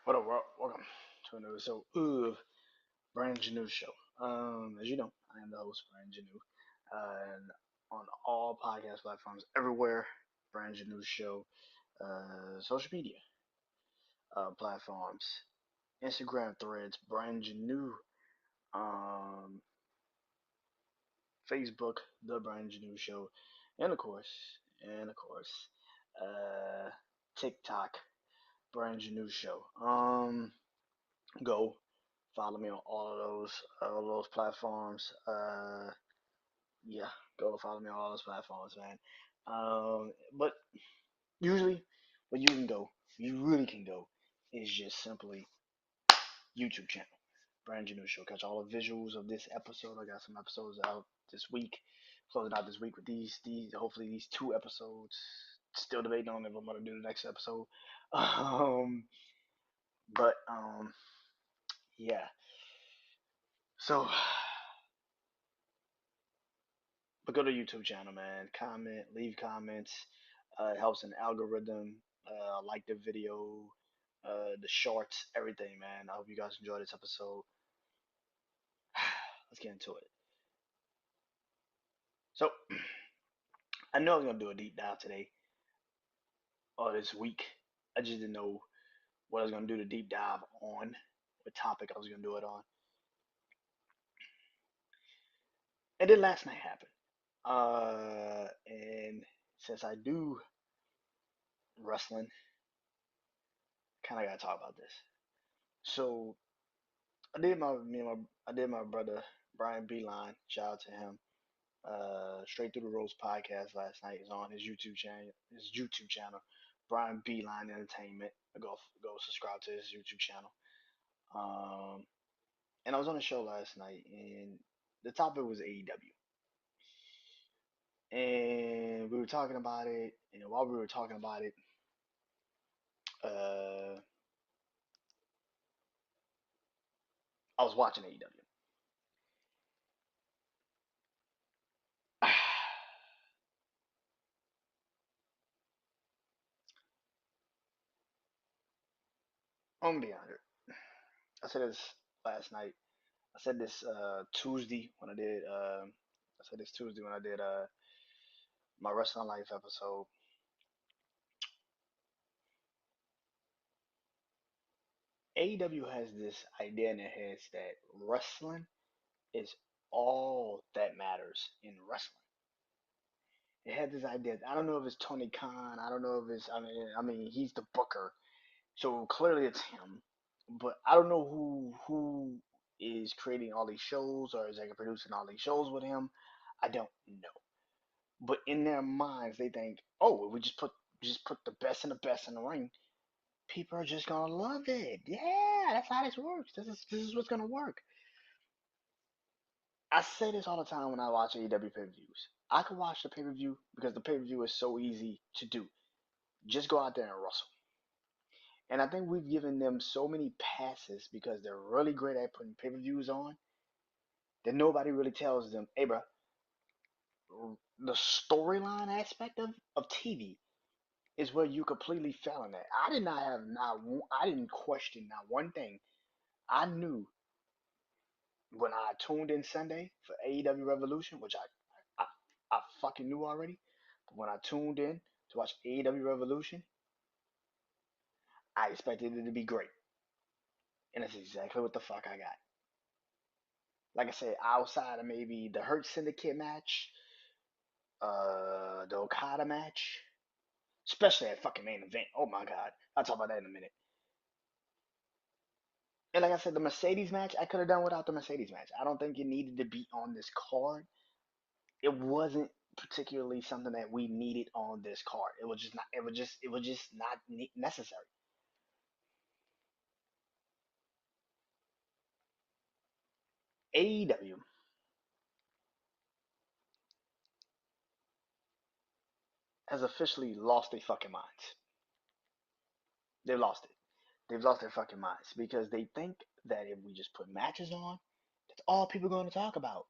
What up, world? Welcome to another episode of BrandonJaneauShow. As you know, I am the host, Brandon Janeau, and on all podcast platforms everywhere, BrandonJaneauShow, social media platforms, Instagram threads, Brandon Janeau, um, Facebook, The BrandonJaneauShow, and of course, uh, TikTok, BrandonJaneauShow. Go follow me on all those platforms. Yeah, go follow me on all those platforms, man. But usually, where you really can go, is just simply YouTube channel, BrandonJaneauShow. Catch all the visuals of this episode. I got some episodes out this week, closing out this week with these. Hopefully, these two episodes. Still debating on if I'm gonna do the next episode. Um, but yeah. So But go to YouTube channel, man. Comment, leave comments. It helps an algorithm. Like the video, the shorts, everything, man. I hope you guys enjoy this episode. Let's get into it. So, I know I was gonna do a deep dive today or this week. I just didn't know what I was gonna do the deep dive on, what topic I was gonna do it on. And then last night happened. And since I do wrestling, kind of gotta talk about this. So I did my brother Brian Beeline. Shout out to him. Straight through the Ropes podcast last night is on his YouTube channel. Brian Beeline Entertainment. Go subscribe to his YouTube channel. Um, and I was on a show last night, and the topic was AEW, and we were talking about it. And while we were talking about it, uh, I was watching AEW. I'm gonna be honest. I said this last night. I said this Tuesday when I did. I said this Tuesday when I did my Wrestling Life episode. AEW has this idea in their heads that wrestling is all that matters in wrestling. They had this idea. I don't know if it's Tony Khan. I don't know if it's. I mean, he's the booker, so clearly it's him. But I don't know who is creating all these shows or is like producing all these shows with him. I don't know. But in their minds, they think, oh, if we just put the best and the best in the ring, people are just gonna love it. Yeah, that's how this works. This is what's gonna work. I say this all the time when I watch AEW pay-per-views. I can watch the pay-per-view because the pay-per-view is so easy to do. Just go out there and wrestle. And I think we've given them so many passes because they're really great at putting pay-per-views on that nobody really tells them, hey, bro, the storyline aspect of TV is where you completely fell in that. I did not have not I didn't question not one thing. I knew when I tuned in Sunday for AEW Revolution, which I fucking knew already, but when I tuned in to watch AEW Revolution, I expected it to be great, and that's exactly what the fuck I got. Like I said, outside of maybe the Hurt Syndicate match, the Okada match, especially that fucking main event. Oh my god, I'll talk about that in a minute. And like I said, the Mercedes match, I could have done without the Mercedes match. I don't think it needed to be on this card. It wasn't particularly something that we needed on this card. It was just not. It was just not necessary. AEW has officially lost their fucking minds. They've lost it. They've lost their fucking minds because they think that if we just put matches on, that's all people are going to talk about.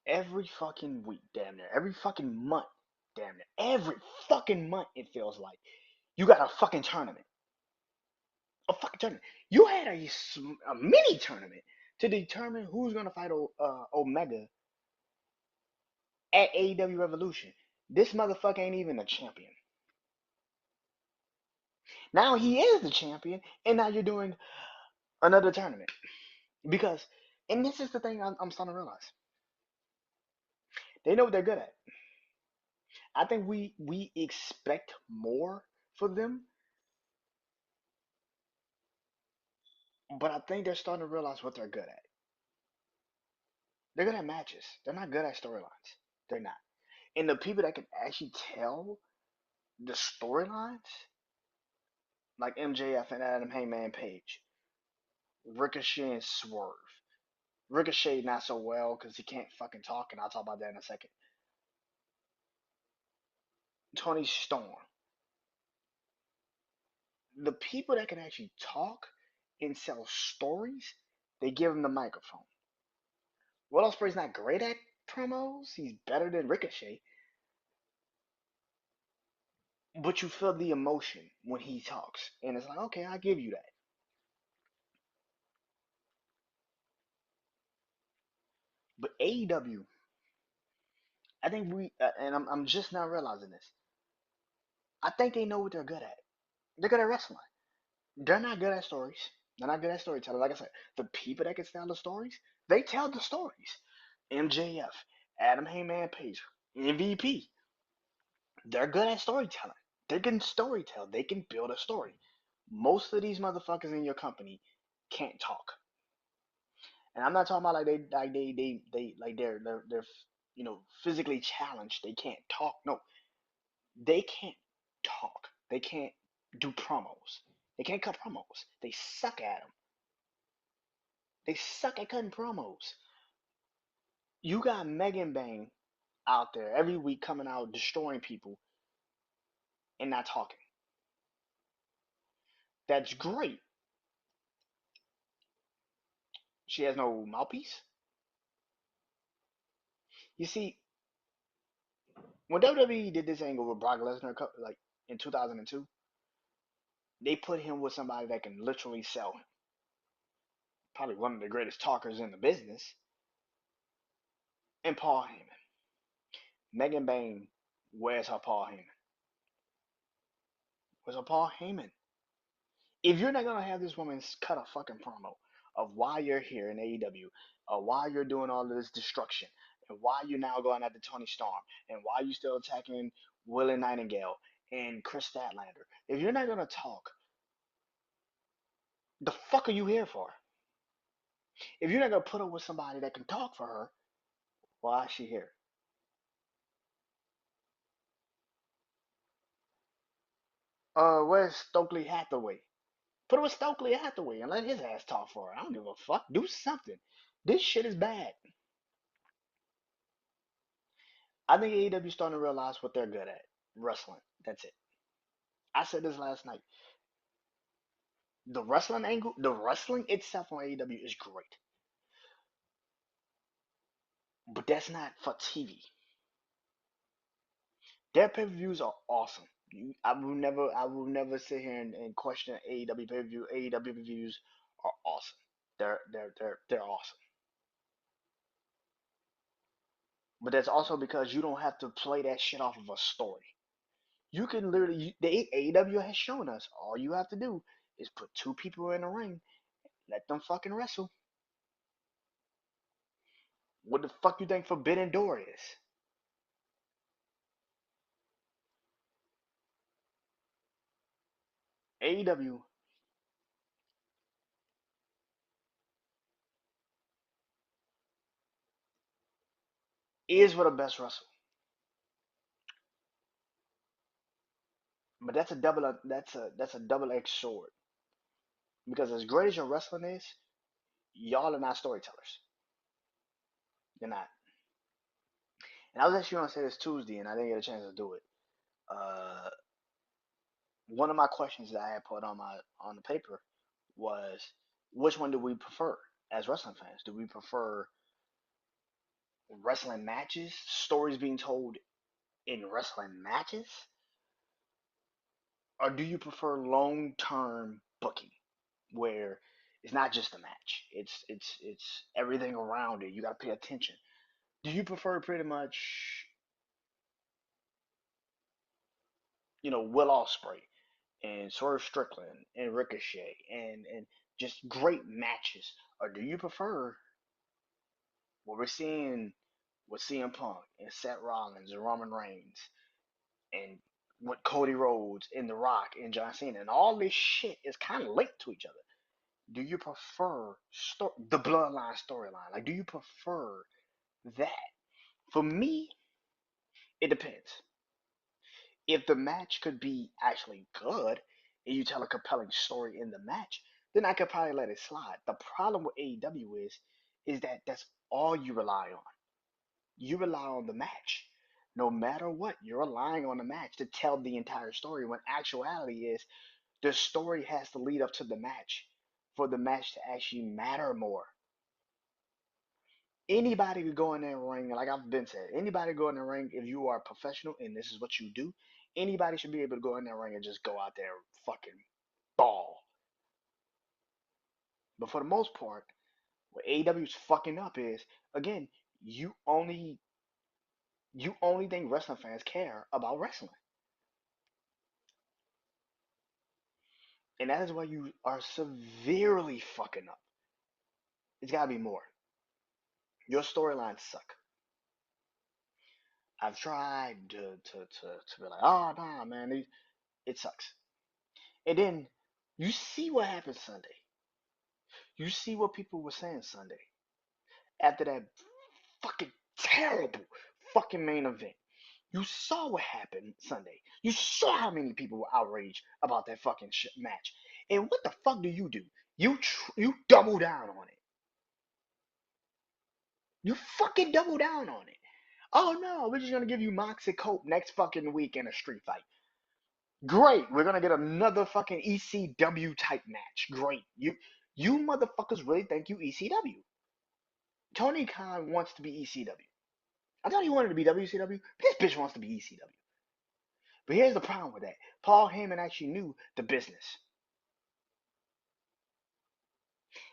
Every fucking week, damn near. Every fucking month, damn near. Every fucking month, it feels like. You got a fucking tournament. A fucking tournament. You had a mini tournament to determine who's gonna fight Omega at AEW Revolution. This motherfucker ain't even a champion. Now he is the champion, and now you're doing another tournament because, and this is the thing I'm starting to realize. They know what they're good at. I think we expect more for them, but I think they're starting to realize what they're good at. They're good at matches. They're not good at storylines. They're not. And the people that can actually tell the storylines, like MJF and Adam Heyman Page, Ricochet and Swerve. Ricochet not so well because he can't fucking talk, and I'll talk about that in a second. Tony Storm. The people that can actually talk and sell stories, they give him the microphone. Will Ospreay's not great at promos. He's better than Ricochet, but you feel the emotion when he talks, and it's like, okay, I'll give you that. But AEW, I think and I'm just now realizing this. I think they know what they're good at. They're good at wrestling. They're not good at stories. They're not good at storytelling. Like I said, the people that can tell the stories, they tell the stories. MJF, Adam Heyman Page, MVP. They're good at storytelling. They can storytell. They can build a story. Most of these motherfuckers in your company can't talk. And I'm not talking about they're physically challenged. They can't talk. No, they can't talk. They can't do promos. They can't cut promos. They suck at them. They suck at cutting promos. You got Megan Bang out there every week coming out destroying people and not talking. That's great. She has no mouthpiece. You see, when WWE did this angle with Brock Lesnar, like in 2002, they put him with somebody that can literally sell him. Probably one of the greatest talkers in the business, and Paul Heyman. Megan Bang, where's her Paul Heyman? Where's her Paul Heyman? If you're not gonna have this woman cut a fucking promo of why you're here in AEW, or why you're doing all of this destruction, and why you're now going after Tony Storm, and why you still attacking Willie Nightingale and Chris Statlander, if you're not gonna talk, the fuck are you here for? If you're not gonna put her with somebody that can talk for her, why is she here? Where's Stokely Hathaway? Put her with Stokely Hathaway and let his ass talk for her. I don't give a fuck. Do something. This shit is bad. I think AEW starting to realize what they're good at. Wrestling. That's it. I said this last night. The wrestling angle, the wrestling itself on AEW is great. But that's not for TV. Their pay-per-views are awesome. I will never sit here and question AEW pay-per-view. AEW pay-per-views are awesome. They're awesome. But that's also because you don't have to play that shit off of a story. You can literally, the AEW has shown us all you have to do is put two people in a ring, let them fucking wrestle. What the fuck you think Forbidden Door is? AEW is for the best wrestle, but that's a double-edged sword because as great as your wrestling is, y'all are not storytellers. You're not. And I was actually gonna say this Tuesday, and I didn't get a chance to do it. Uh, One of my questions that I had put on the paper was, which one do we prefer as wrestling fans? Do we prefer wrestling matches, stories being told in wrestling matches, or do you prefer long term booking? where it's not just a match. It's everything around it. You got to pay attention. Do you prefer pretty much, Will Ospreay and Swerve Strickland and Ricochet and just great matches, or do you prefer what we're seeing with CM Punk and Seth Rollins and Roman Reigns and with Cody Rhodes and The Rock and John Cena and all this shit is kind of linked to each other? Do you prefer the bloodline storyline? Like, do you prefer that? For me, it depends. If the match could be actually good and you tell a compelling story in the match, then I could probably let it slide. The problem with AEW is that that's all you rely on. You rely on the match. No matter what, you're relying on the match to tell the entire story. When actuality is the story has to lead up to the match for the match to actually matter more. Anybody could go in there and ring, like I've been said, anybody go in the ring if you are a professional and this is what you do, anybody should be able to go in there ring and just go out there and fucking ball. But for the most part, what AEW's fucking up is, again, you only you only think wrestling fans care about wrestling. And that is why you are severely fucking up. It's gotta be more. Your storylines suck. I've tried to be like, oh nah man, it sucks. And then you see what happened Sunday. You see what people were saying Sunday after that fucking terrible fucking main event. You saw what happened Sunday. You saw how many people were outraged about that fucking match. And what the fuck do? You double down on it. You fucking double down on it. Oh no, we're just gonna give you Mox and Cope next fucking week in a street fight. Great, we're gonna get another fucking ECW type match. Great, you motherfuckers really think you ECW? Tony Khan wants to be ECW. I thought he wanted to be WCW, but this bitch wants to be ECW. But here's the problem with that: Paul Heyman actually knew the business.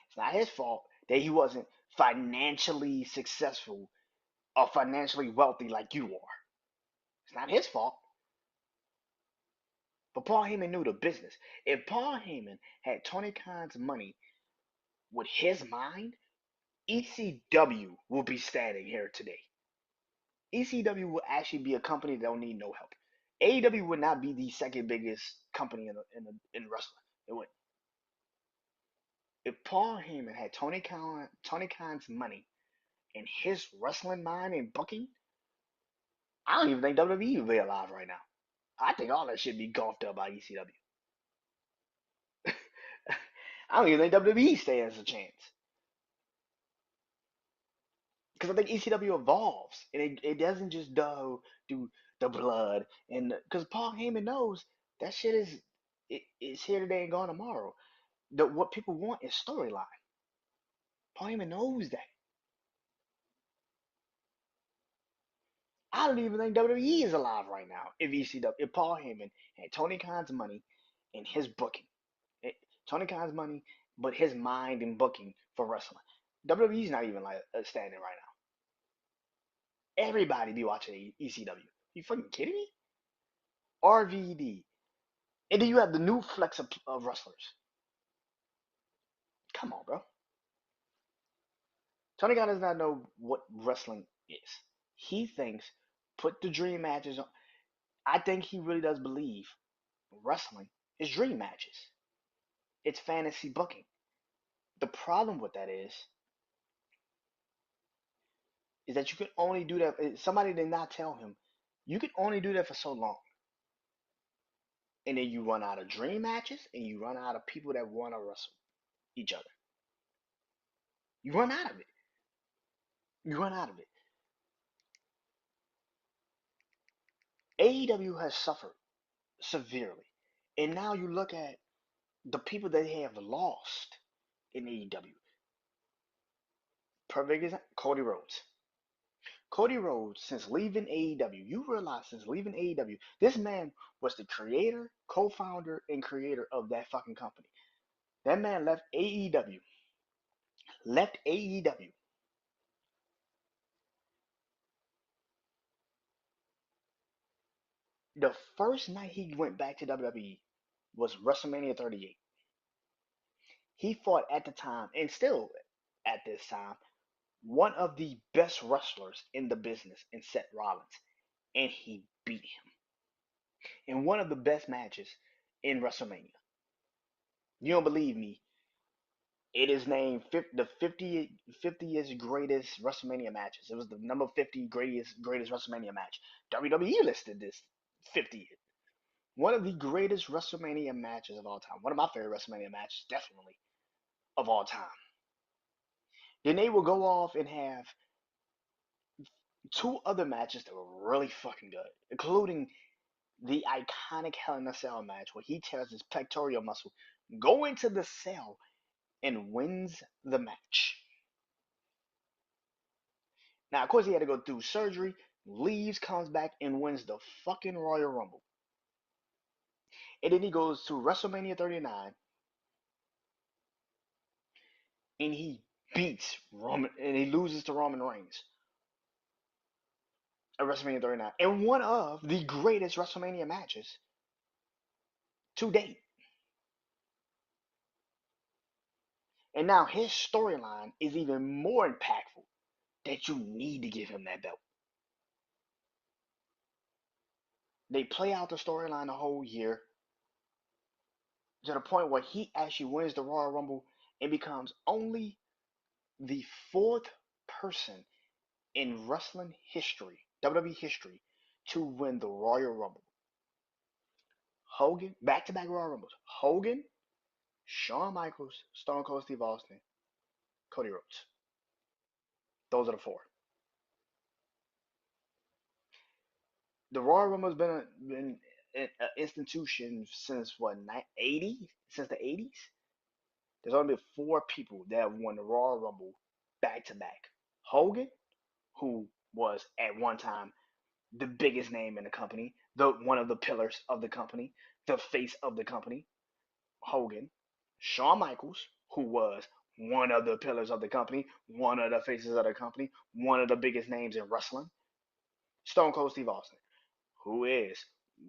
It's not his fault that he wasn't financially successful or financially wealthy like you are. It's not his fault. But Paul Heyman knew the business. If Paul Heyman had Tony Khan's money with his mind, ECW will be standing here today. ECW will actually be a company that don't need no help. AEW would not be the second biggest company in wrestling. It would. If Paul Heyman had Tony Khan's money and his wrestling mind and booking, I don't even think WWE would be alive right now. I think all that shit be golfed up by ECW. I don't even think WWE stands a chance. Because I think ECW evolves and it doesn't just do the blood and because Paul Heyman knows that shit is here today and gone tomorrow. What people want is storyline. Paul Heyman knows that. I don't even think WWE is alive right now if Paul Heyman had Tony Khan's money and his booking. It, Tony Khan's money, but his mind and booking for wrestling. WWE's not even like standing right now. Everybody be watching ECW. You fucking kidding me? RVD. And then you have the new flex of wrestlers. Come on, bro. Tony Khan does not know what wrestling is. He thinks put the dream matches on. I think he really does believe wrestling is dream matches. It's fantasy booking. The problem with that is that you can only do that. Somebody did not tell him you can only do that for so long, and then you run out of dream matches, and you run out of people that want to wrestle each other. You run out of it. You run out of it. AEW has suffered severely, and now you look at the people that they have lost in AEW. Perfect example: Cody Rhodes. Cody Rhodes, since leaving AEW, you realize since leaving AEW, this man was the creator, co-founder, and creator of that fucking company. That man left AEW. Left AEW. The first night he went back to WWE was WrestleMania 38. He fought at the time, and still at this time, one of the best wrestlers in the business in Seth Rollins, and he beat him in one of the best matches in WrestleMania. You don't believe me? It is named the 50th greatest WrestleMania matches. It was the number 50 greatest WrestleMania match. WWE listed this 50th. One of the greatest WrestleMania matches of all time. One of my favorite WrestleMania matches, definitely, of all time. Then they will go off and have two other matches that were really fucking good, including the iconic Hell in a Cell match where he tears his pectoral muscle, go into the cell, and wins the match. Now, of course, he had to go through surgery, leaves, comes back, and wins the fucking Royal Rumble. And then he goes to WrestleMania 39, and he beats Roman, and he loses to Roman Reigns at WrestleMania 39, and one of the greatest WrestleMania matches to date. And now his storyline is even more impactful that you need to give him that belt. They play out the storyline the whole year to the point where he actually wins the Royal Rumble and becomes only the fourth person in wrestling history, WWE history, to win the Royal Rumble. Hogan, back to back Royal Rumbles. Hogan, Shawn Michaels, Stone Cold Steve Austin, Cody Rhodes. Those are the four. The Royal Rumble has been an institution since what, 80? Since the 80s? There's only been four people that have won the Royal Rumble back to back. Hogan, who was at one time the biggest name in the company, the one of the pillars of the company, the face of the company, Hogan. Shawn Michaels, who was one of the pillars of the company, one of the faces of the company, one of the biggest names in wrestling. Stone Cold Steve Austin, who is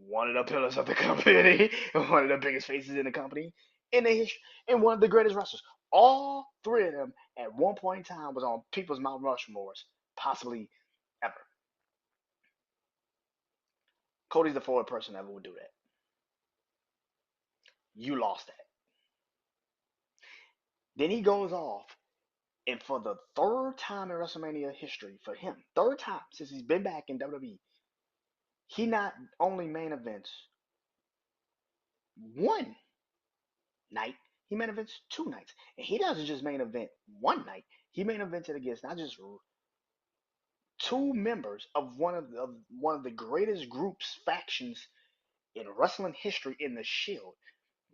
one of the pillars of the company, one of the biggest faces in the company, in the history, and one of the greatest wrestlers. All three of them at one point in time was on people's Mount Rushmores, possibly ever. Cody's the fourth person that ever would do that. You lost that. Then he goes off, and for the third time in WrestleMania history, for him, third time since he's been back in WWE, he not only main events one night, he main events two nights. And he doesn't just main event one night, he main evented against not just two members of one of the greatest groups, factions in wrestling history in the Shield.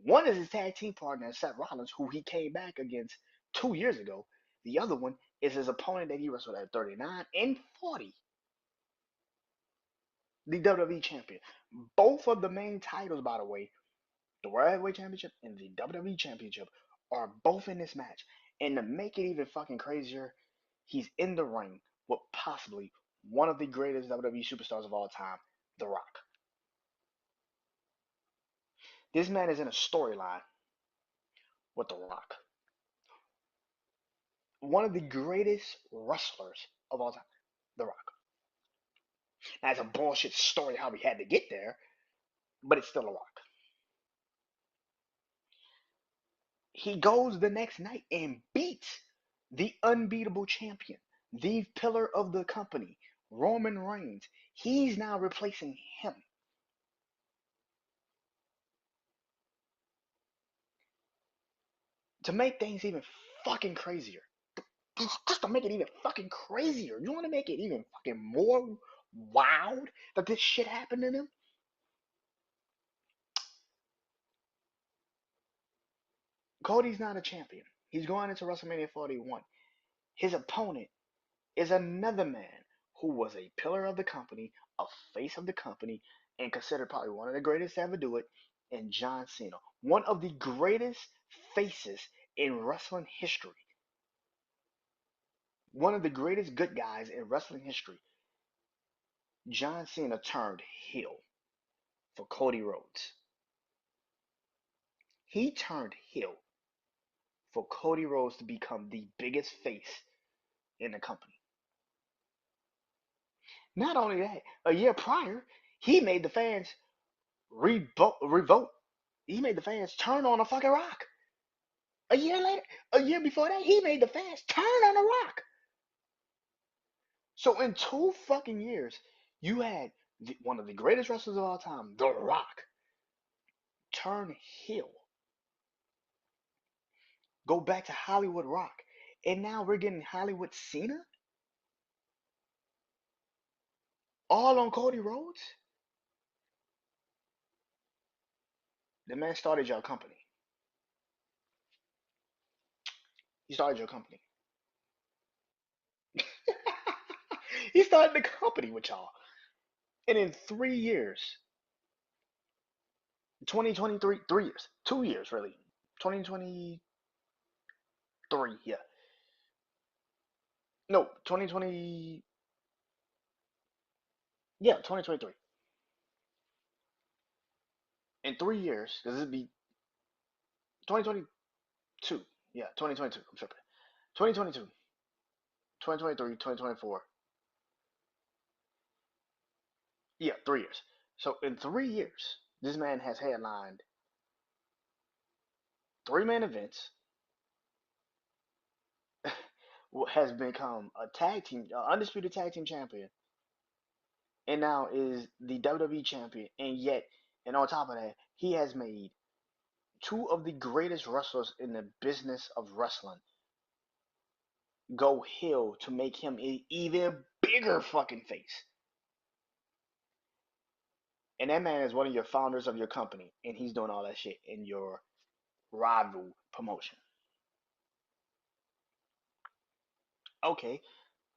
One is his tag team partner, Seth Rollins, who he came back against 2 years ago. The other one is his opponent that he wrestled at 39 and 40, the WWE champion. Both of the main titles, by the way, the World Heavyweight Championship and the WWE Championship, are both in this match. And to make it even fucking crazier, he's in the ring with possibly one of the greatest WWE superstars of all time, The Rock. This man is in a storyline with The Rock, one of the greatest wrestlers of all time, The Rock. Now, it's a bullshit story how we had to get there, but it's still The Rock. He goes the next night and beats the unbeatable champion, the pillar of the company, Roman Reigns. He's now replacing him. To make things even fucking crazier, just to make it even fucking crazier, you want to make it even fucking more wild that this shit happened to him? Cody's not a champion. He's going into WrestleMania 41. His opponent is another man who was a pillar of the company, a face of the company, and considered probably one of the greatest to ever do it. and John Cena, one of the greatest faces in wrestling history, one of the greatest good guys in wrestling history. John Cena turned heel for Cody Rhodes. He turned heel for Cody Rhodes to become the biggest face in the company. Not only that, a year prior, he made the fans revolt. He made the fans turn on the fucking Rock. A year later, a year before that, he made the fans turn on the Rock. So in 2 fucking years, you had one of the greatest wrestlers of all time, The Rock, turn heel, go back to Hollywood Rock, and now we're getting Hollywood Cena, all on Cody Rhodes. The man started your company. He started your company. He started the company with y'all. And in 3 years, 2023, 3 years, 2 years really, 2023, yeah. No, 2020, yeah, 2023. In 3 years, does it be 2022? Yeah, 2022. I'm tripping. 2022, 2023, 2024. Yeah, 3 years. So in 3 years, this man has headlined three main events, has become a tag team, undisputed tag team champion, and now is the WWE champion. And yet, and on top of that, he has made two of the greatest wrestlers in the business of wrestling go heel to make him an even bigger fucking face. And that man is one of your founders of your company, and he's doing all that shit in your rival promotion. Okay,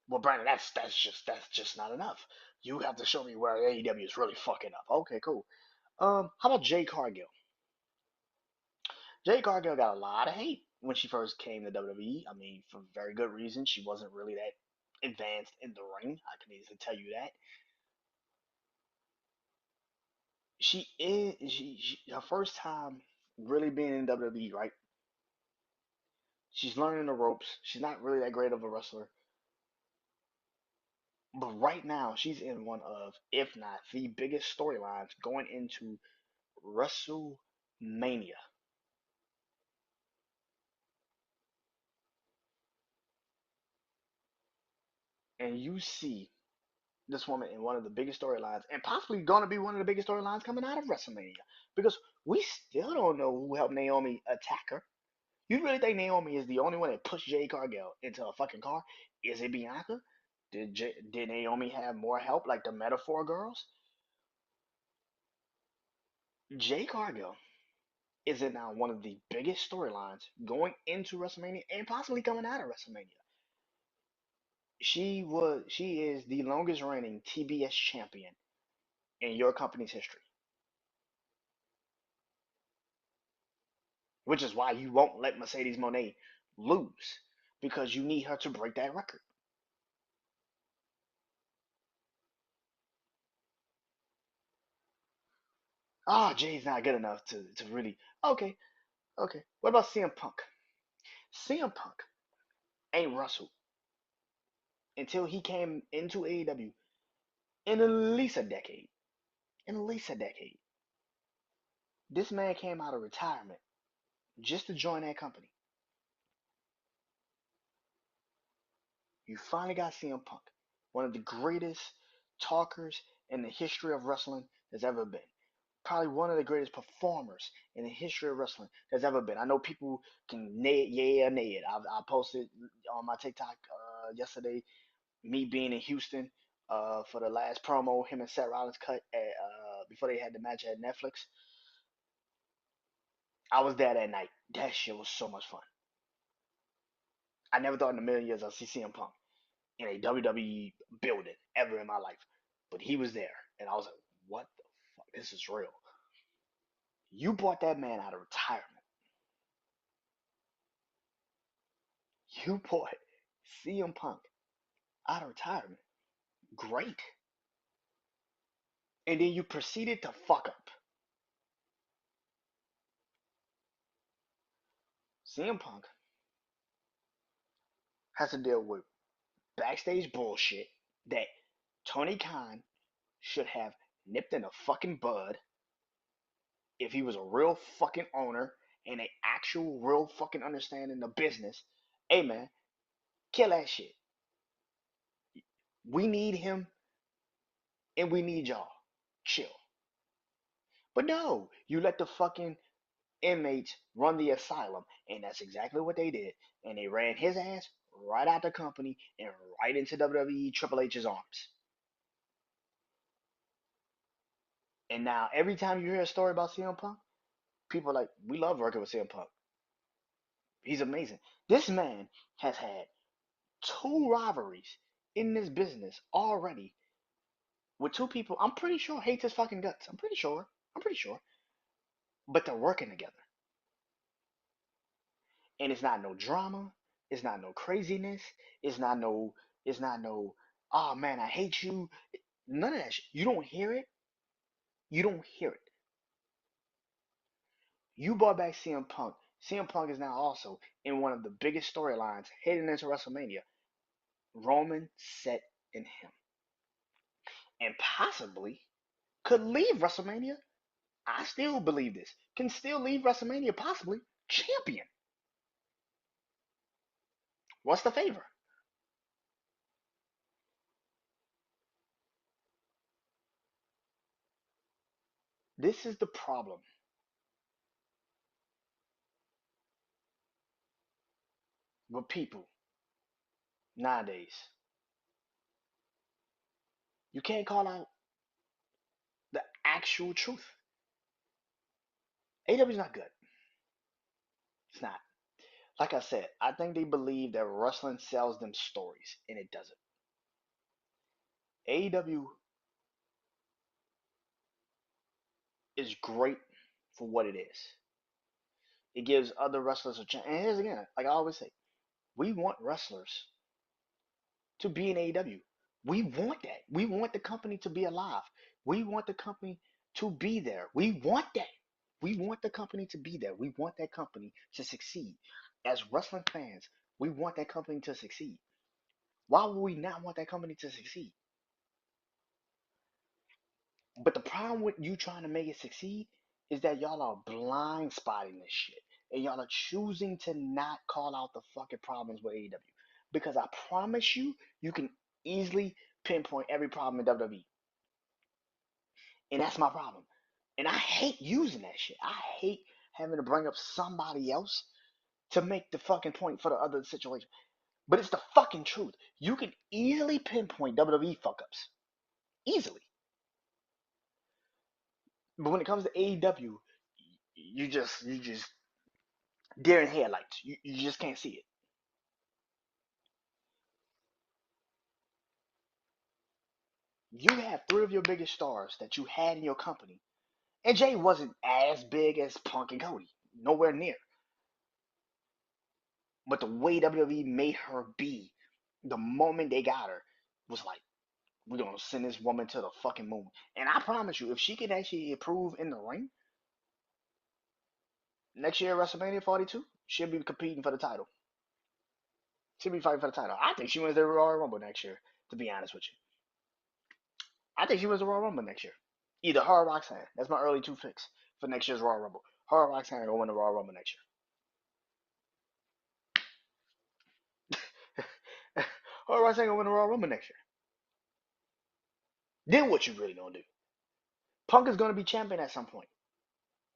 well, Brandon, that's just not enough. You have to show me where AEW is really fucking up. Okay, cool. How about Jade Cargill? Jade Cargill got a lot of hate when she first came to WWE. I mean, for very good reason. She wasn't really that advanced in the ring. I can easily tell you that. She her first time really being in WWE, right? She's learning the ropes. She's not really that great of a wrestler. But right now, she's in one of, if not the biggest storylines going into WrestleMania. And you see this woman in one of the biggest storylines, and possibly going to be one of the biggest storylines coming out of WrestleMania. Because we still don't know who helped Naomi attack her. You really think Naomi is the only one that pushed Jade Cargill into a fucking car? Is it Bianca? Did Naomi have more help, like the Metaphor girls? Jade Cargill is in now one of the biggest storylines going into WrestleMania and possibly coming out of WrestleMania. She is the longest reigning TBS champion in your company's history, which is why you won't let Mercedes Monet lose because you need her to break that record. Ah, Jay's not good enough to really. Okay, okay. What about CM Punk? CM Punk ain't wrestled until he came into AEW in at least a decade. In at least a decade. This man came out of retirement just to join that company. You finally got CM Punk, one of the greatest talkers in the history of wrestling there's ever been. Probably one of the greatest performers in the history of wrestling there's ever been. I know people can nay it, yeah, nay it. I posted on my TikTok yesterday me being in Houston for the last promo him and Seth Rollins cut at, before they had the match at Netflix. I was there that night. That shit was so much fun. I never thought in a million years I'd see CM Punk in a WWE building ever in my life. But he was there, and I was like, "What the fuck? This is real." You brought that man out of retirement. You brought CM Punk out of retirement. Great. And then you proceeded to fuck up. CM Punk has to deal with backstage bullshit that Tony Khan should have nipped in the fucking bud if he was a real fucking owner and an actual real fucking understanding of business. Hey man, kill that shit. We need him and we need y'all. Chill. But no, you let the fucking inmates run the asylum, and that's exactly what they did. And they ran his ass right out the company and right into WWE Triple H's arms. And now every time you hear a story about CM Punk, people are like, we love working with CM Punk. He's amazing. This man has had two rivalries in this business already with two people I'm pretty sure hates his fucking guts. I'm pretty sure. I'm pretty sure. But they're working together. And it's not no drama. It's not no craziness. It's not no. It's not no. Oh man, I hate you. None of that shit. You don't hear it. You don't hear it. You brought back CM Punk. CM Punk is now also in one of the biggest storylines heading into WrestleMania. Roman set in him, and possibly could leave WrestleMania. I still believe this. Can still leave WrestleMania possibly champion. What's the favor? This is the problem with people nowadays. You can't call out the actual truth. AEW is not good. It's not. Like I said, I think they believe that wrestling sells them stories, and it doesn't. AEW is great for what it is. It gives other wrestlers a chance. And here's again, like I always say, we want wrestlers to be in AEW. We want that. We want the company to be alive. We want the company to be there. We want that. We want the company to be there. We want that company to succeed. As wrestling fans, we want that company to succeed. Why would we not want that company to succeed? But the problem with you trying to make it succeed is that y'all are blind spotting this shit. And y'all are choosing to not call out the fucking problems with AEW. Because I promise you, you can easily pinpoint every problem in WWE. And that's my problem. And I hate using that shit. I hate having to bring up somebody else to make the fucking point for the other situation. But it's the fucking truth. You can easily pinpoint WWE fuck ups. Easily. But when it comes to AEW, you just deer in headlights. You just can't see it. You have three of your biggest stars that you had in your company. And Jay wasn't as big as Punk and Cody. Nowhere near. But the way WWE made her be, the moment they got her, was like, we're gonna send this woman to the fucking moon. And I promise you, if she can actually improve in the ring, next year WrestleMania 42, she'll be competing for the title. She'll be fighting for the title. I think she wins the Royal Rumble next year, to be honest with you. I think she wins the Royal Rumble next year. Either her or Roxanne. That's my early two picks for next year's Royal Rumble. Her or Roxanne are going to win the Royal Rumble next year. Her or Roxanne going to win the Royal Rumble next year. Then what you really going to do? Punk is going to be champion at some point.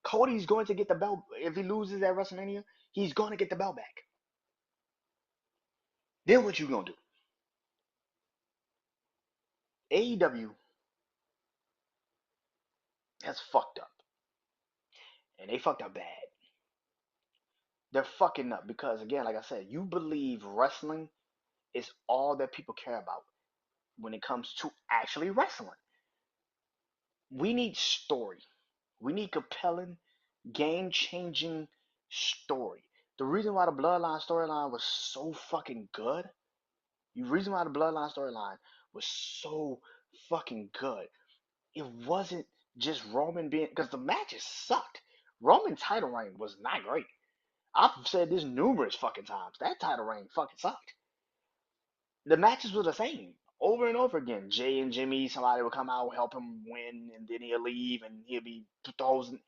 Cody's going to get the belt. If he loses at WrestleMania, he's going to get the belt back. Then what you going to do? AEW has fucked up. And they fucked up bad. They're fucking up because, again, like I said, you believe wrestling is all that people care about when it comes to actually wrestling. We need story. We need compelling Game changing story. The reason why the Bloodline storyline was so fucking good, the reason why the Bloodline storyline was so fucking good, it wasn't just Roman being, because the matches sucked. Roman title reign was not great. I've said this numerous fucking times. That title reign fucking sucked. The matches were the same over and over again. Jay and Jimmy, somebody would come out, help him win, and then he'll leave and he'll be 2000.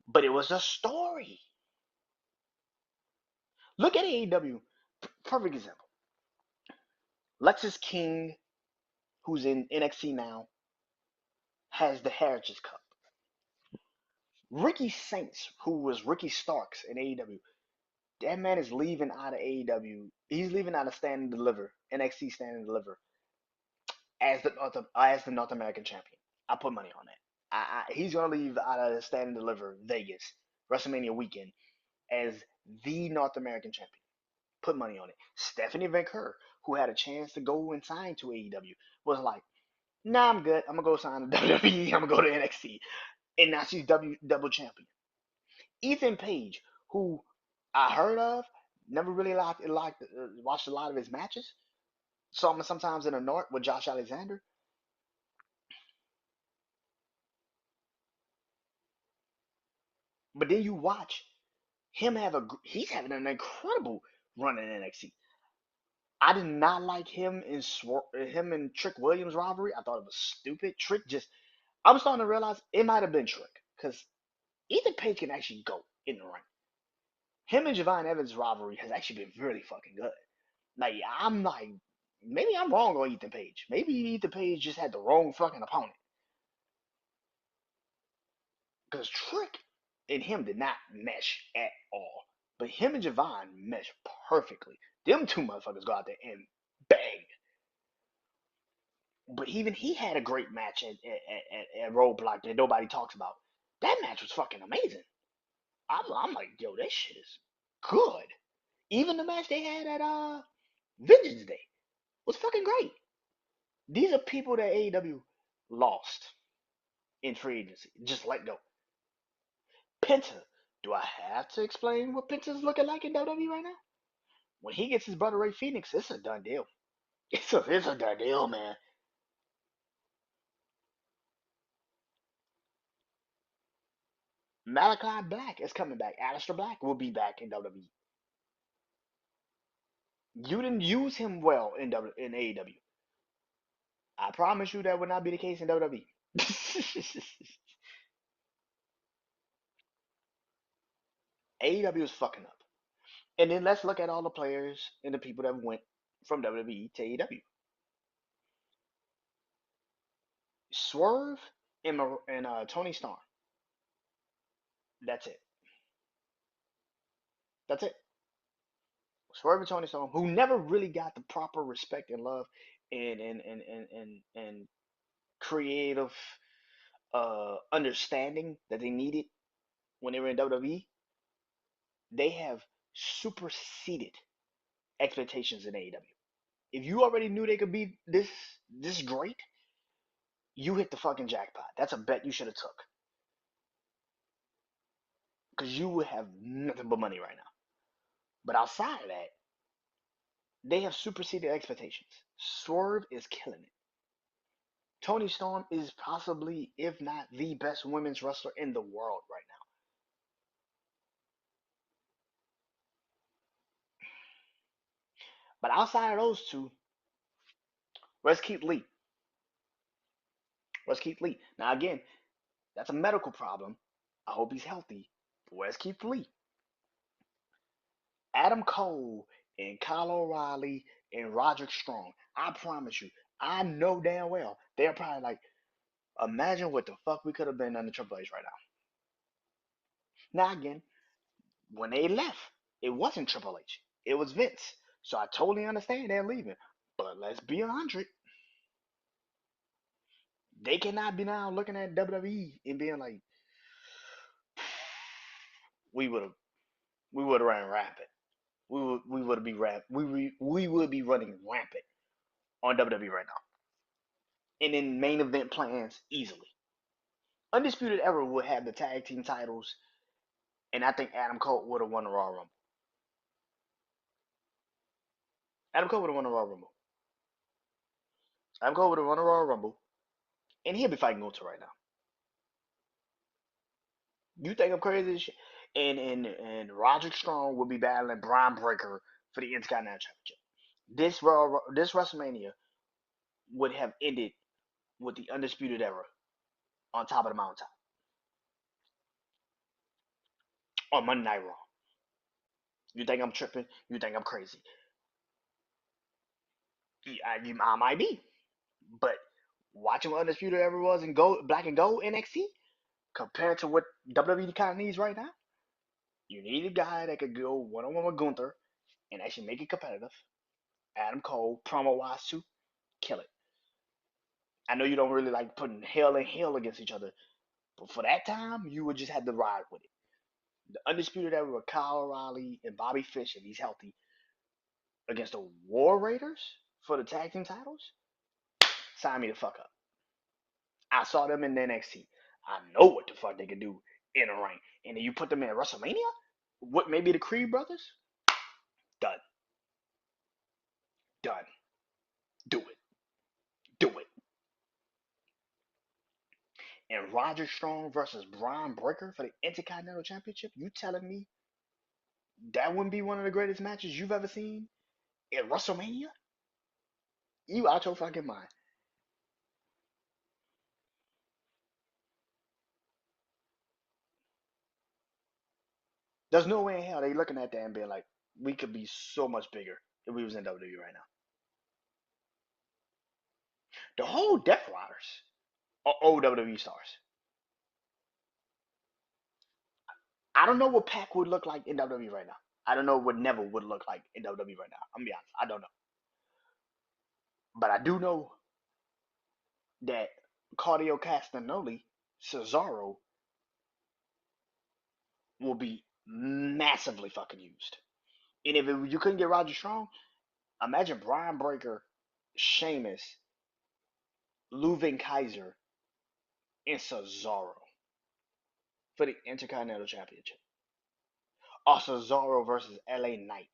But it was a story. Look at AEW. Perfect example. Lexis King, who's in NXT now, has the Heritage Cup. Ricky Saints, who was Ricky Starks in AEW, that man is leaving out of AEW. He's leaving out of Stand and Deliver, NXT Stand and Deliver, as the North American champion. I put money on that. He's gonna leave out of Stand and Deliver Vegas WrestleMania weekend as the North American champion. Put money on it. Stephanie Van who had a chance to go and sign to AEW, was like, "Nah, I'm good. I'm gonna go sign to WWE. I'm gonna go to NXT." And now she's double champion. Ethan Page, who I heard of, never really watched a lot of his matches. Saw him sometimes in the North with Josh Alexander. But then you watch him he's having an incredible run in NXT. I did not like him and Trick Williams rivalry. I thought it was stupid. I'm starting to realize it might have been Trick because Ethan Page can actually go in the ring. Him and Javon Evans' rivalry has actually been really fucking good. Like, maybe I'm wrong on Ethan Page. Maybe Ethan Page just had the wrong fucking opponent. Because Trick and him did not mesh at all. But him and Javon mesh perfectly. Them two motherfuckers go out there and bang. But even he had a great match at Roadblock that nobody talks about. That match was fucking amazing. I'm like, yo, that shit is good. Even the match they had at Vengeance Day was fucking great. These are people that AEW lost in free agency. Just let go. Penta. Do I have to explain what Penta's looking like in WWE right now? When he gets his brother Ray Phoenix, it's a done deal. It's a done deal, man. Malachi Black is coming back. Aleister Black will be back in WWE. You didn't use him well in AEW. I promise you that would not be the case in WWE. AEW is fucking up. And then let's look at all the players and the people that went from WWE to AEW. Swerve and Tony Storm. That's it. That's it. Swerve and Tony Storm, who never really got the proper respect and love and creative understanding that they needed when they were in WWE, they have superseded expectations in AEW. If you already knew they could be this great, you hit the fucking jackpot. That's a bet you should have took because you would have nothing but money right now. But outside of that, they have superseded expectations. Swerve is killing it. Tony Storm is possibly, if not the best women's wrestler in the world right now. But outside of those two, where's Keith Lee? Where's Keith Lee? Now again, that's a medical problem. I hope he's healthy. But where's Keith Lee? Adam Cole and Kyle O'Reilly and Roderick Strong. I promise you, I know damn well they're probably like, imagine what the fuck we could have been under Triple H right now. Now again, when they left, it wasn't Triple H. It was Vince. So I totally understand they're leaving. But let's be 100. They cannot be now looking at WWE and being like, we would have we would have ran rampant. We would be we would be running rampant on WWE right now. And in main event plans easily. Undisputed Era would have the tag team titles And I think Adam Cole would have won the Royal Rumble. Adam Cole would have won the Royal Rumble. Adam Cole would have won the Royal Rumble. And he'll be fighting Gunther right now. You think I'm crazy as shit? And Roderick Strong will be battling Braun Breaker for the Intercontinental Championship. This WrestleMania would have ended with the Undisputed Era on top of the mountaintop on Monday Night Raw. You think I'm tripping? You think I'm crazy? I might be, but watching what Undisputed Era was in gold, black and gold NXT compared to what WWE kind of needs right now, you need a guy that could go one on one with Gunther and actually make it competitive. Adam Cole, promo wise too, kill it. I know you don't really like putting hell and hell against each other, but for that time, you would just have to ride with it. The Undisputed Era with Kyle O'Reilly and Bobby Fish, if he's healthy, against the War Raiders for the tag team titles, sign me the fuck up. I saw them in NXT. I know what the fuck they can do in a ring. And then you put them in WrestleMania? What, maybe the Creed brothers? Done. Done. Do it. Do it. And Roger Strong versus Braun Breaker for the Intercontinental Championship? You telling me that wouldn't be one of the greatest matches you've ever seen at WrestleMania? You out your fucking mind. There's no way in hell they looking at that and being like, we could be so much bigger if we was in WWE right now. The whole Death Riders are old WWE stars. I don't know what Pac would look like in WWE right now. I don't know what Neville would look like in WWE right now. I'm gonna be honest. I don't know. But I do know that Cardio Castagnoli, Cesaro, will be massively fucking used. And if you couldn't get Roger Strong, imagine Brian Breaker, Sheamus, Leuven Kaiser, and Cesaro for the Intercontinental Championship. Or Cesaro versus LA Knight.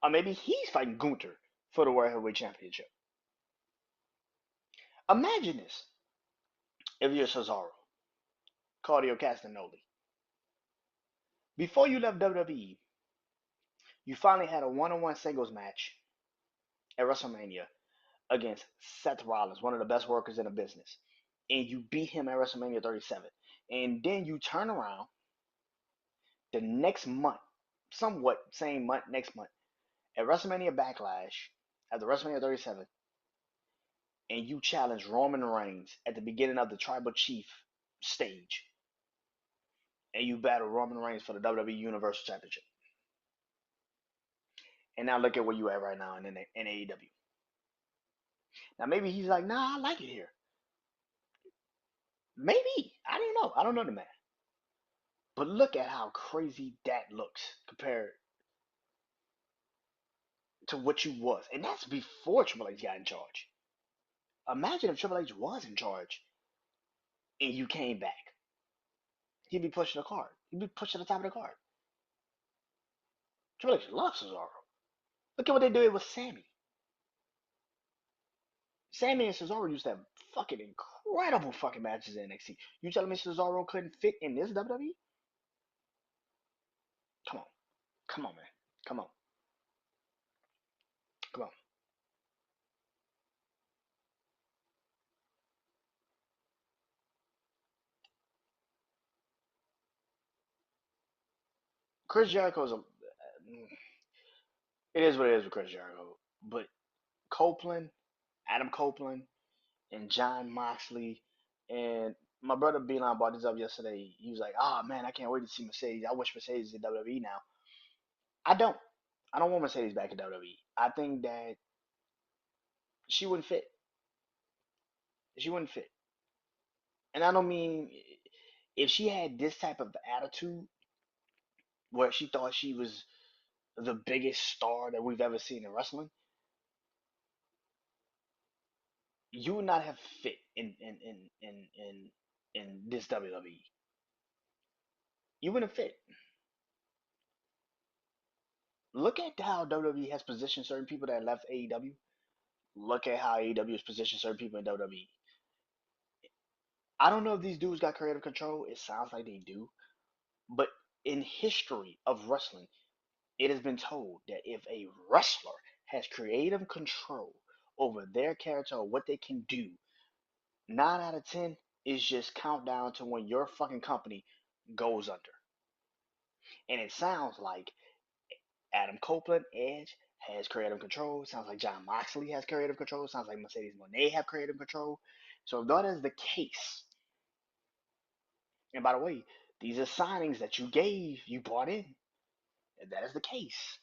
Or maybe he's fighting Gunther for the World Heavyweight Championship. Imagine this if you're Cesaro, Cardio Castagnoli. Before you left WWE, you finally had a one-on-one singles match at WrestleMania against Seth Rollins, one of the best workers in the business. And you beat him at WrestleMania 37. And then you turn around the next month, somewhat same month, next month, at WrestleMania Backlash, at the WrestleMania 37, and you challenge Roman Reigns at the beginning of the Tribal Chief stage. And you battle Roman Reigns for the WWE Universal Championship. And now look at where you at right now in AEW. Now maybe he's like, nah, I like it here. Maybe. I don't know. I don't know the man. But look at how crazy that looks compared to what you was. And that's before Triple H got in charge. Imagine if Triple H was in charge and you came back. He'd be pushing the card. He'd be pushing the top of the card. Triple H loves Cesaro. Look at what they did with Sammy. Sammy and Cesaro used to have fucking incredible fucking matches in NXT. You telling me Cesaro couldn't fit in this WWE? Come on. Come on, man. Come on. Come on. Chris Jericho's a. It is what it is with Chris Jericho. But Copeland, Adam Copeland, and John Moxley, and my brother Beeline brought this up yesterday. He was like, "Oh man, I can't wait to see Mercedes. I wish Mercedes is in WWE now." I don't. I don't want Mercedes back in WWE. I think that she wouldn't fit. She wouldn't fit. And I don't mean if she had this type of attitude where she thought she was the biggest star that we've ever seen in wrestling, you would not have fit in this WWE. You wouldn't have fit. Look at how WWE has positioned certain people that left AEW. Look at how AEW has positioned certain people in WWE. I don't know if these dudes got creative control. It sounds like they do. But in history of wrestling, it has been told that if a wrestler has creative control over their character or what they can do, 9 out of 10 is just countdown to when your fucking company goes under. And it sounds like Adam Copeland, Edge, has creative control. Sounds like John Moxley has creative control. Sounds like Mercedes Moné have creative control. So if that is the case, and by the way, these are signings that you brought in. If that is the case,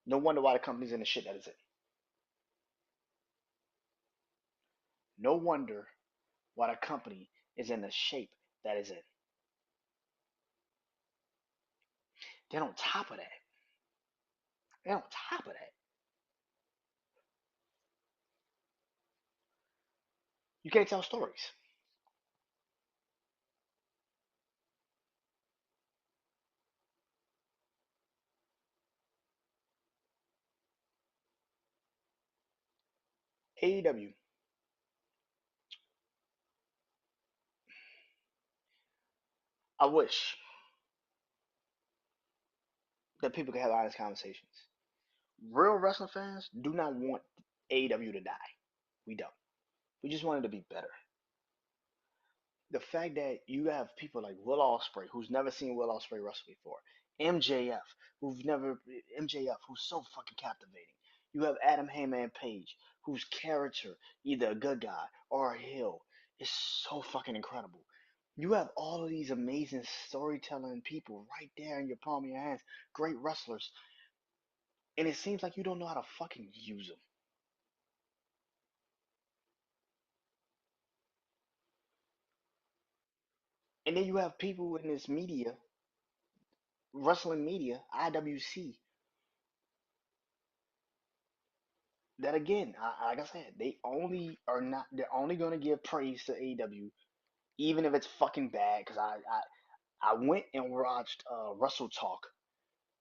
no wonder why the company's in the shit that is in. No wonder why the company is in the shape that is in. Then on top of that, then on top of that, you can't tell stories. AEW, I wish that people could have honest conversations. Real wrestling fans do not want AEW to die. We don't. We just want it to be better. The fact that you have people like Will Ospreay, who's never seen Will Ospreay wrestle before, MJF, MJF, who's so fucking captivating. You have Adam Heyman Page, whose character, either a good guy or a heel, is so fucking incredible. You have all of these amazing storytelling people right there in your palm of your hands, great wrestlers, and it seems like you don't know how to fucking use them. And then you have people in this media, wrestling media, IWC, that again, like I said, they're only gonna give praise to AEW, even if it's fucking bad. Cause I went and watched Wrestle Talk,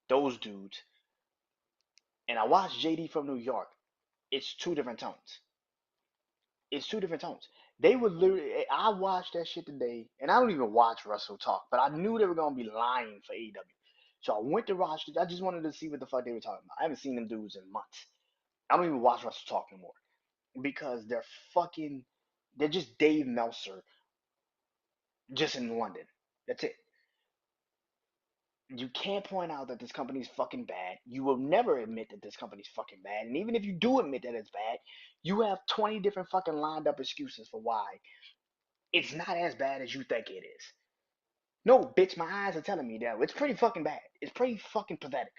those dudes, and I watched JD from New York. It's two different tones. It's two different tones. They would literally. I watched that shit today, and I don't even watch Wrestle Talk, but I knew they were gonna be lying for AEW. So I went to watch it. I just wanted to see what the fuck they were talking about. I haven't seen them dudes in months. I don't even watch Wrestle Talk anymore because fucking they're just Dave Meltzer just in London. That's it. You can't point out that this company's fucking bad. You will never admit that this company's fucking bad. And even if you do admit that it's bad, you have 20 different fucking lined up excuses for why it's not as bad as you think it is. No, bitch, my eyes are telling me that it's pretty fucking bad. It's pretty fucking pathetic.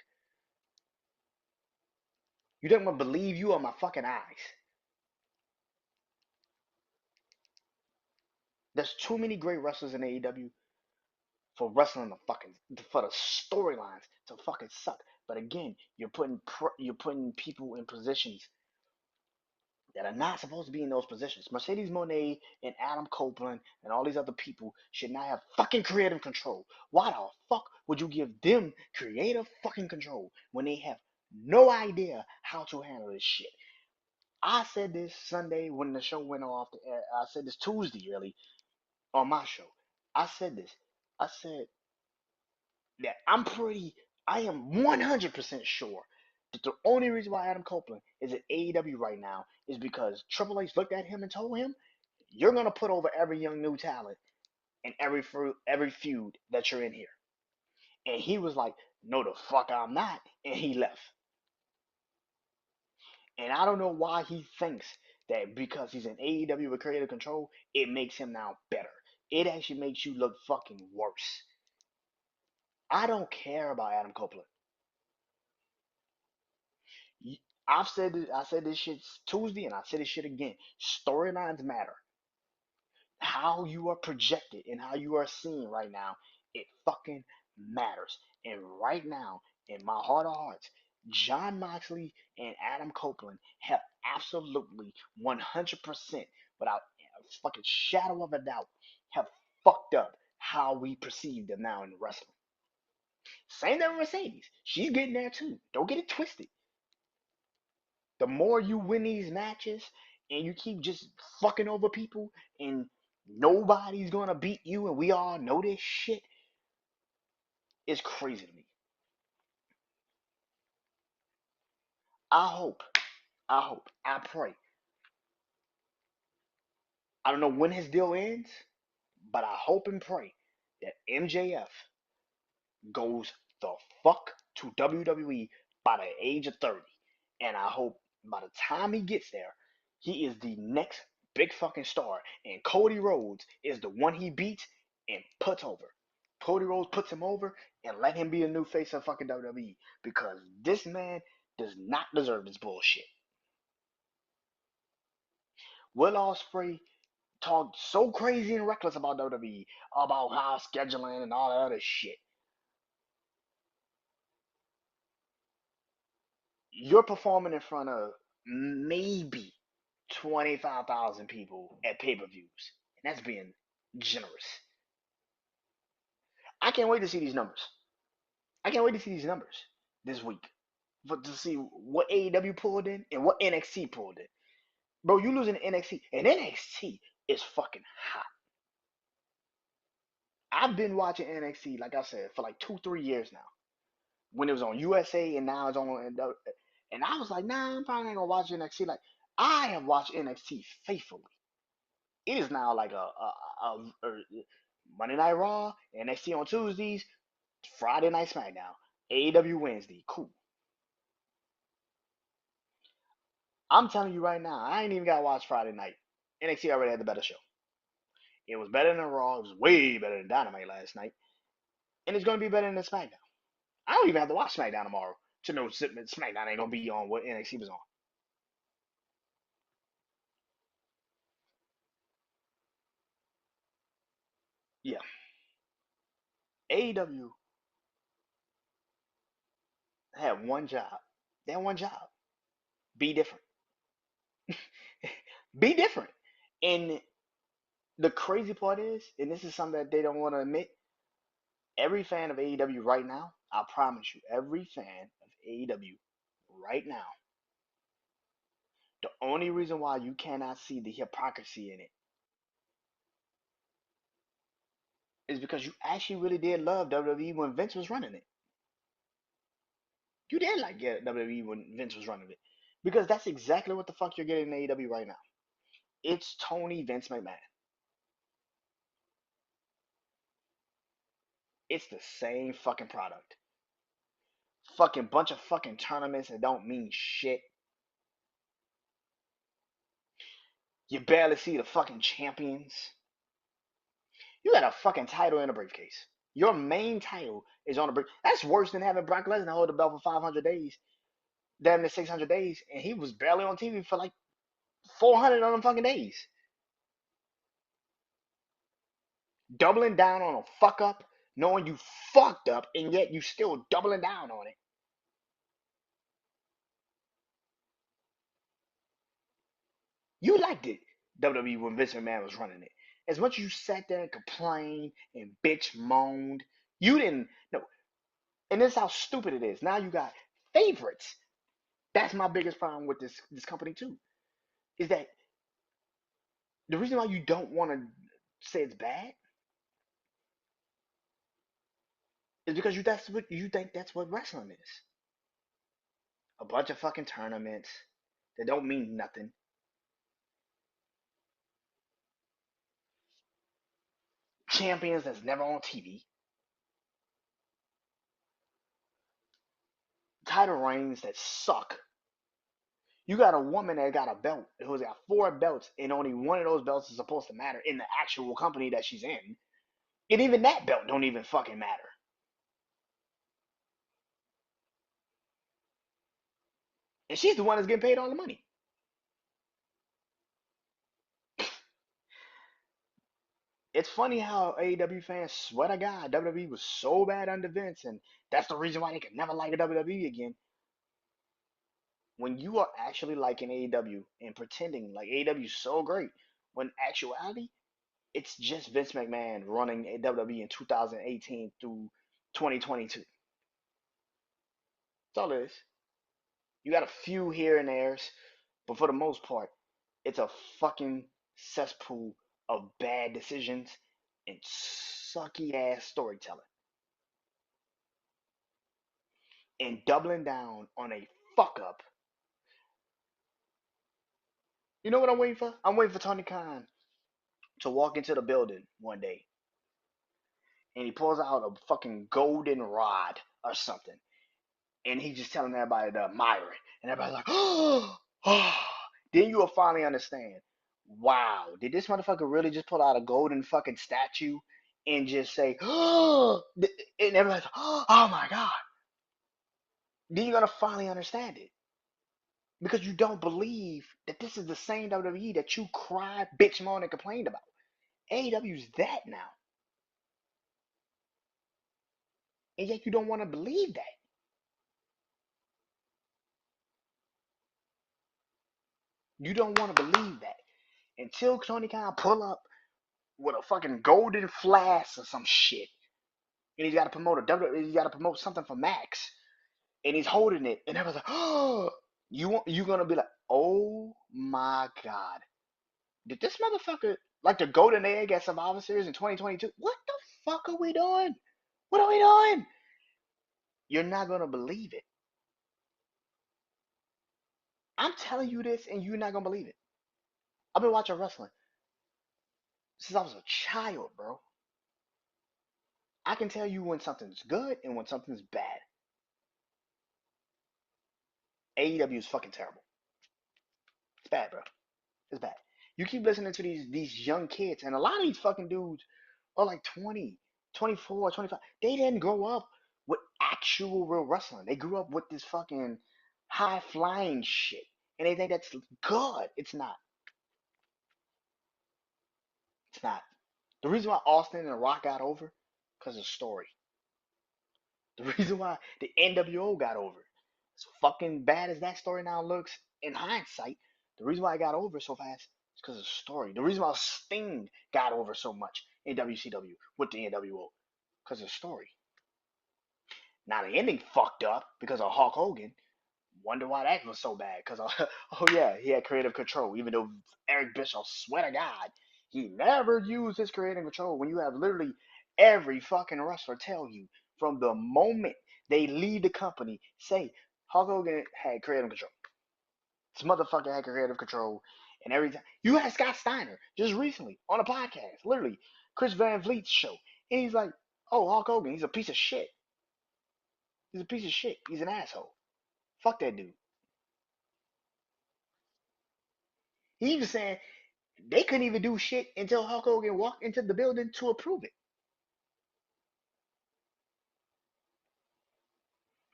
You don't want to believe you on my fucking eyes. There's too many great wrestlers in AEW for wrestling to fucking for the storylines to fucking suck. But again, you're putting people in positions that are not supposed to be in those positions. Mercedes Monet and Adam Copeland and all these other people should not have fucking creative control. Why the fuck would you give them creative fucking control when they have no idea how to handle this shit? I said this Sunday when the show went off the air. I said this Tuesday really on my show. I said this. I said that I am 100% sure that the only reason why Adam Copeland is at AEW right now is because Triple H looked at him and told him, "You're gonna put over every young new talent in every feud that you're in here." And he was like, "No, the fuck I'm not," and he left. And I don't know why he thinks that because he's in AEW with creative control, it makes him now better. It actually makes you look fucking worse. I don't care about Adam Copeland. I said this shit Tuesday and I said this shit again. Storylines matter. How you are projected and how you are seen right now, it fucking matters. And right now, in my heart of hearts, John Moxley and Adam Copeland have absolutely 100%, without a fucking shadow of a doubt, have fucked up how we perceive them now in wrestling. Same thing with Mercedes. She's getting there too. Don't get it twisted. The more you win these matches and you keep just fucking over people and nobody's gonna beat you and we all know this shit, it's crazy to me. I hope, I pray. I don't know when his deal ends, but I hope and pray that MJF goes the fuck to WWE by the age of 30. And I hope by the time he gets there, he is the next big fucking star. And Cody Rhodes is the one he beats and puts over. Cody Rhodes puts him over and let him be a new face of fucking WWE. Because this man does not deserve this bullshit. Will Ospreay talked so crazy and reckless about WWE, about how scheduling and all that other shit. You're performing in front of maybe 25,000 people at pay per views. And that's being generous. I can't wait to see these numbers. I can't wait to see these numbers this week. But to see what AEW pulled in and what NXT pulled in. Bro, you losing to NXT. And NXT is fucking hot. I've been watching NXT, like I said, for like 2, 3 years now. When it was on USA and now it's on, and I was like, nah, I'm probably not gonna watch NXT. Like, I have watched NXT faithfully. It is now like a Monday Night Raw, NXT on Tuesdays, Friday Night SmackDown, AEW Wednesday. Cool. I'm telling you right now, I ain't even gotta watch Friday night. NXT already had the better show. It was better than Raw. It was way better than Dynamite last night, and it's gonna be better than SmackDown. I don't even have to watch SmackDown tomorrow to know SmackDown ain't gonna be on what NXT was on. Yeah, AEW had one job. They had one job. Be different. Be different. And the crazy part is, and this is something that they don't want to admit, every fan of AEW right now, I promise you, every fan of AEW right now, the only reason why you cannot see the hypocrisy in it is because you actually really did love WWE when Vince was running it. You did like WWE when Vince was running it. Because that's exactly what the fuck you're getting in AEW right now. It's Tony Vince McMahon. It's the same fucking product. Fucking bunch of fucking tournaments that don't mean shit. You barely see the fucking champions. You got a fucking title in a briefcase. Your main title is on a brief. That's worse than having Brock Lesnar hold the belt for 500 days, damn near 600 days, and he was barely on TV for like 400 on them fucking days. Doubling down on a fuck up, knowing you fucked up, and yet you still doubling down on it. You liked it, WWE, when Vince McMahon was running it. As much as you sat there and complained and bitch moaned, you didn't know. And this is how stupid it is. Now you got favorites. That's my biggest problem with this company too. Is that the reason why you don't want to say it's bad is because you think that's what wrestling is. A bunch of fucking tournaments that don't mean nothing. Champions that's never on TV. Title reigns that suck. You got a woman that got a belt who's got 4 belts, and only one of those belts is supposed to matter in the actual company that she's in. And even that belt don't even fucking matter. And she's the one that's getting paid all the money. It's funny how AEW fans swear to God WWE was so bad under Vince, and that's the reason why they could never like a WWE again. When you are actually liking AEW and pretending like AEW is so great, when actuality it's just Vince McMahon running a WWE in 2018 through 2022. That's all it is. You got a few here and there's, but for the most part, it's a fucking cesspool of bad decisions and sucky ass storytelling. And doubling down on a fuck up. You know what I'm waiting for? I'm waiting for Tony Khan to walk into the building one day and he pulls out a fucking golden rod or something. And he's just telling everybody to admire it. And everybody's like, oh, then you will finally understand. Wow, did this motherfucker really just pull out a golden fucking statue and just say, oh, and everybody's like, oh my God. Then you're gonna finally understand it. Because you don't believe that this is the same WWE that you cried, bitch, moan, and complained about. AEW's that now. And yet you don't want to believe that. You don't want to believe that. Until Tony Khan pull up with a fucking golden flask or some shit. And he's got to promote he's got to promote something for Max. And he's holding it. And everyone's like, oh, you're going to be like, oh my God. Did this motherfucker, like the golden egg at Survivor Series in 2022? What the fuck are we doing? What are we doing? You're not going to believe it. I'm telling you this and you're not going to believe it. I've been watching wrestling since I was a child, bro. I can tell you when something's good and when something's bad. AEW is fucking terrible. It's bad, bro. It's bad. You keep listening to these young kids, and a lot of these fucking dudes are like 20, 24, 25. They didn't grow up with actual real wrestling. They grew up with this fucking high flying shit. And they think that's good. It's not. It's not. The reason why Austin and Rock got over, because of story. The reason why the NWO got over, as fucking bad as that story now looks in hindsight, the reason why I got over so fast is because of the story. The reason why Sting got over so much in WCW with the NWO, because of the story. Now the ending fucked up because of Hulk Hogan. Wonder why that was so bad. Because, oh yeah, he had creative control. Even though Eric Bischoff, swear to God, he never used his creative control when you have literally every fucking wrestler tell you from the moment they leave the company, say, Hulk Hogan had creative control. This motherfucker had creative control. And every time, you had Scott Steiner just recently on a podcast, literally, Chris Van Vliet's show. And he's like, oh, Hulk Hogan, he's a piece of shit. He's a piece of shit. He's an asshole. Fuck that dude. He was saying they couldn't even do shit until Hulk Hogan walked into the building to approve it.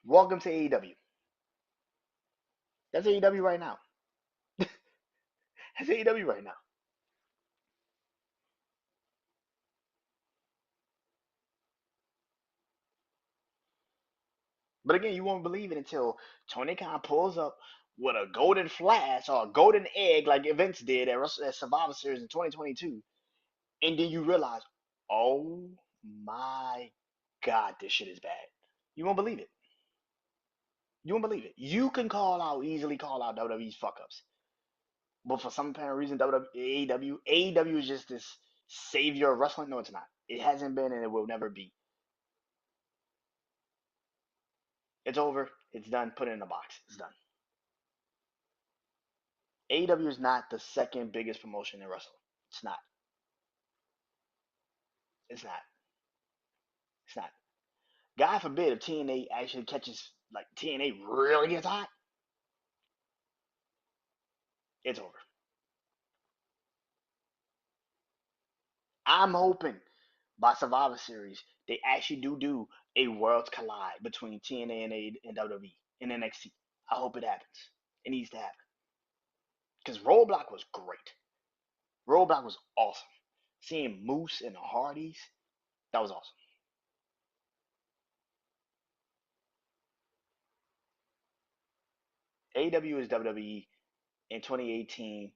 Welcome to AEW. That's AEW right now. That's AEW right now. But again, you won't believe it until Tony Khan pulls up with a golden flash or a golden egg like Vince did at Survivor Series in 2022. And then you realize, oh my God, this shit is bad. You won't believe it. You won't believe it. You can easily call out WWE's fuck ups. But for some apparent reason, AEW is just this savior of wrestling. No, it's not. It hasn't been and it will never be. It's over. It's done. Put it in a box. It's done. AEW is not the second biggest promotion in wrestling. It's not. It's not. It's not. God forbid if TNA actually catches, like, TNA really gets hot, it's over. I'm hoping by Survivor Series they actually do a Worlds Collide between TNA and WWE and NXT. I hope it happens. It needs to happen. Because Roadblock was great. Roadblock was awesome. Seeing Moose and the Hardys, that was awesome. AEW is WWE in 2018,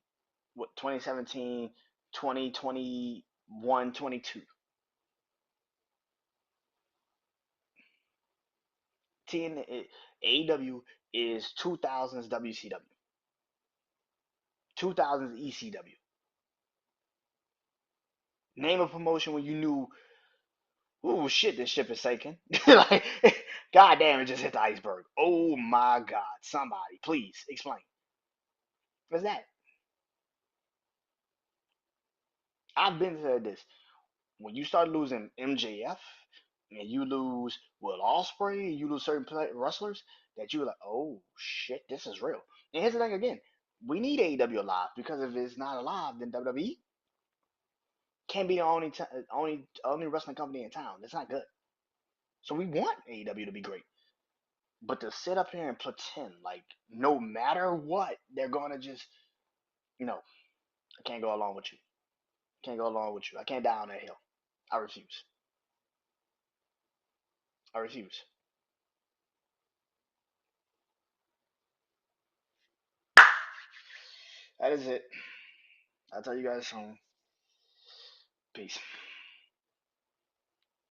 what 2017, 2021, 22. AEW is 2000s WCW, 2000s ECW. Name a promotion when you knew, oh shit, this ship is sinking. Like, god damn, it just hit the iceberg. Oh my god, somebody, please explain. What's that? I've been said this. When you start losing MJF and you lose Will Ospreay, you lose certain wrestlers that you're like, oh shit, this is real. And here's the thing again, we need AEW alive because if it's not alive, then WWE can't be the only wrestling company in town. That's not good. So we want AEW to be great, but to sit up here and pretend like no matter what they're gonna just, you know, I can't go along with you. Can't go along with you. I can't die on that hill. I refuse. I refuse. That is it. I'll tell you guys soon. Peace.